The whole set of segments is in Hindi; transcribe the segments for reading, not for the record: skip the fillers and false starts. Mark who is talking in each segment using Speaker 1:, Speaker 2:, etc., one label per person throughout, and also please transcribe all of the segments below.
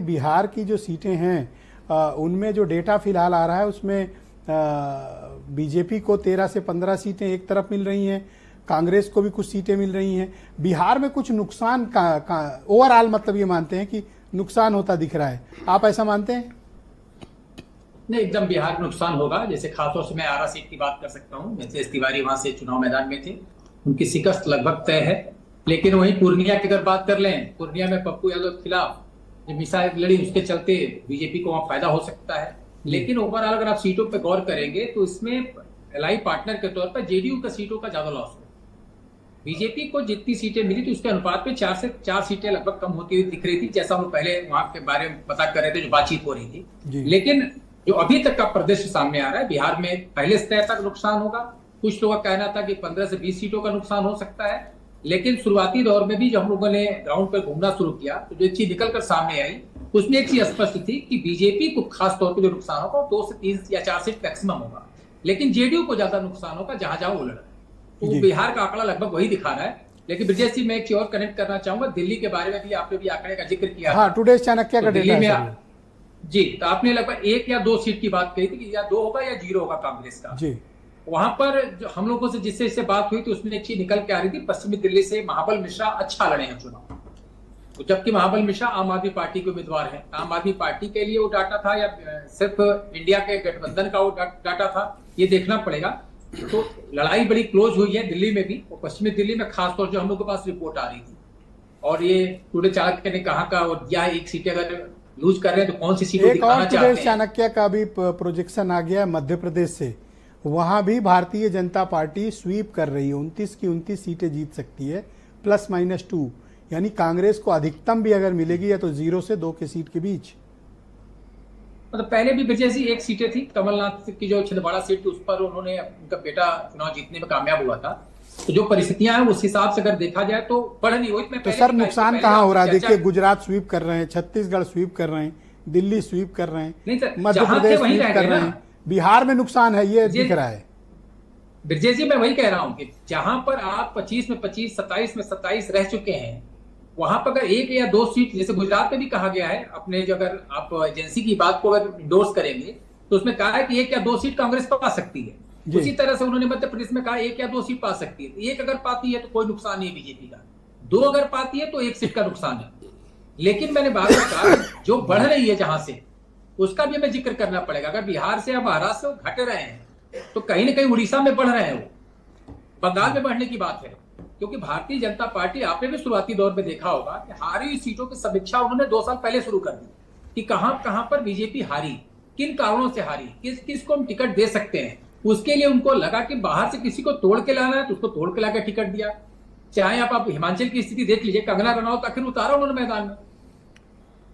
Speaker 1: बिहार की जो सीटें हैं उनमें जो डेटा फिलहाल आ रहा है उसमें बीजेपी को 13 से 15 सीटें एक तरफ मिल रही हैं, कांग्रेस को भी कुछ सीटें मिल रही हैं। बिहार में कुछ नुकसान का ओवरऑल मतलब ये मानते हैं कि नुकसान होता दिख रहा है, आप ऐसा मानते हैं?
Speaker 2: नहीं, एकदम बिहार में नुकसान होगा। जैसे खासतौर से मैं आरा सीट की बात कर सकता हूँ। मिथिलेश तिवारी वहां से चुनाव मैदान में थे, उनकी शिकस्त लगभग तय है। लेकिन वहीं पूर्णिया की अगर बात कर लें, पूर्णिया में पप्पू यादव के खिलाफ जो मिसाइल लड़ी उसके चलते बीजेपी को वहां फायदा हो सकता है। लेकिन ओवरऑल अगर आप सीटों पर गौर करेंगे तो इसमें एलआई पार्टनर के तौर पर जेडीयू का सीटों का ज्यादा लॉस हुआ। बीजेपी को जितनी सीटें मिली थी उसके अनुपात में 4 से 4 सीटें लगभग कम होती हुई दिख रही थी, जैसा हम पहले वहां के बारे में पता कर रहे थे, जो बातचीत हो रही थी। लेकिन जो अभी तक का परिदृश्य सामने आ रहा है, बिहार में पहले स्तर तक नुकसान होगा। कुछ लोगों का कहना था कि 15 से 20 सीटों का नुकसान हो सकता है। लेकिन शुरुआती दौर में भी जब हम लोगों ने ग्राउंड पर घूमना शुरू किया तो जो चीज निकल कर सामने आई उसमें एक चीज स्पष्ट थी कि बीजेपी को खास तौर पर जो नुकसान होगा 2 से 3 या 4 सीट मैक्सिमम होगा, लेकिन जेडीयू को ज्यादा नुकसान होगा जहां जहां वो लड़ रहा है। तो बिहार का आंकड़ा लगभग वही दिखा रहा है। लेकिन ब्रजेश जी, मैं एक चीज और कनेक्ट करना चाहूंगा। दिल्ली के बारे में भी आपने भी आंकड़े का जिक्र किया।
Speaker 1: हाँ, टुडे चाणक्य का डेटा है
Speaker 2: जी। तो आपने लगभग 1 या 2 सीट की बात कही थी कि या 2 होगा या 0 होगा कांग्रेस का जी। वहां पर जो हम लोगों से जिससे बात हुई थी उसमें एक चीज निकल के आ रही थी, पश्चिमी दिल्ली से महाबल मिश्रा अच्छा लड़े हैं चुनाव, तो जबकि महाबल मिश्रा आम आदमी पार्टी के उम्मीदवार हैं। आम आदमी पार्टी के लिए वो डाटा था या सिर्फ इंडिया के गठबंधन का वो डाटा था, ये देखना पड़ेगा। तो लड़ाई बड़ी क्लोज हुई है दिल्ली में भी, और पश्चिमी दिल्ली में खासतौर जो हम लोग के पास रिपोर्ट आ रही थी। और ये टुडे चाणक्य ने कहा का और दिया है, एक सीटें अगर लूज कर रहे हैं तो कौन सी सीट दिखाना चाहते हैं।
Speaker 1: चाणक्य का भी प्रोजेक्शन आ गया मध्य प्रदेश से, वहां भी भारतीय जनता पार्टी स्वीप कर रही है, 29 की 29 सीटें जीत सकती है +-2, यानी कांग्रेस को अधिकतम भी अगर मिलेगी या तो 0 से 2 के सीट के बीच।
Speaker 2: मतलब पहले भी ब्रजेश जी 1 सीटें थी, कमलनाथ की जो छिंदवाड़ा सीट थी उस पर उन्होंने उनका बेटा चुनाव जीतने में कामयाब हुआ था। तो जो परिस्थितियां हैं उस हिसाब से अगर देखा जाए तो बढ़ नहीं हुई।
Speaker 1: तो सर नुकसान कहाँ हो रहा है? देखिए, गुजरात स्वीप कर रहे हैं, छत्तीसगढ़ स्वीप कर रहे हैं, दिल्ली स्वीप कर रहे हैं, मध्य प्रदेश स्वीप कर रहे हैं, बिहार में नुकसान है, ये दिख रहा है।
Speaker 2: ब्रजेश जी, मैं वही कह रहा हूं कि जहां पर आप 25 में 25, 27 में 27 रह चुके हैं, वहां पर अगर 1 या 2 सीट, जैसे गुजरात में भी कहा गया है, अपने जो अगर आप एजेंसी की बात को अगर इंडोर्स करेंगे तो उसमें कहा है कि 1 या 2 सीट कांग्रेस पा सकती है। उसी तरह से उन्होंने मध्य प्रदेश में कहा 1 या 2 सीट पा सकती है। 1 अगर पाती है तो कोई नुकसान नहीं है बीजेपी का, 2 अगर पाती है तो 1 सीट का नुकसान है। लेकिन मैंने बात कहा जो बढ़ रही है जहां से, उसका भी हमें जिक्र करना पड़ेगा। अगर बिहार से या महाराष्ट्र से घट रहे हैं तो कहीं ना कहीं उड़ीसा में बढ़ रहे हैं, वो बंगाल में बढ़ने की बात है। क्योंकि भारतीय जनता पार्टी, आपने भी शुरुआती दौर में देखा होगा कि हारी हुई सीटों की समीक्षा उन्होंने 2 साल पहले शुरू कर दी कि कहां कहां पर बीजेपी हारी, किन कारणों से हारी, किस को हम टिकट दे सकते हैं। उसके लिए उनको लगा कि बाहर से किसी को तोड़ के लाना है तो उसको तोड़ के लाकर टिकट दिया। चाहे आप हिमाचल की स्थिति देख लीजिए, कंगना रनौत आखिर उतारा उन्होंने मैदान में।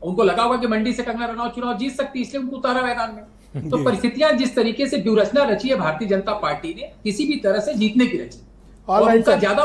Speaker 2: उनको लगा होगा कि मंडी से कंगना रनौत चुनाव जीत सकती है, इसलिए उनको उतारा मैदान में। तो परिस्थितियां जिस तरीके से व्यूहरचना रची है भारतीय जनता पार्टी ने, किसी भी तरह से जीतने की रची, और उनका ज्यादा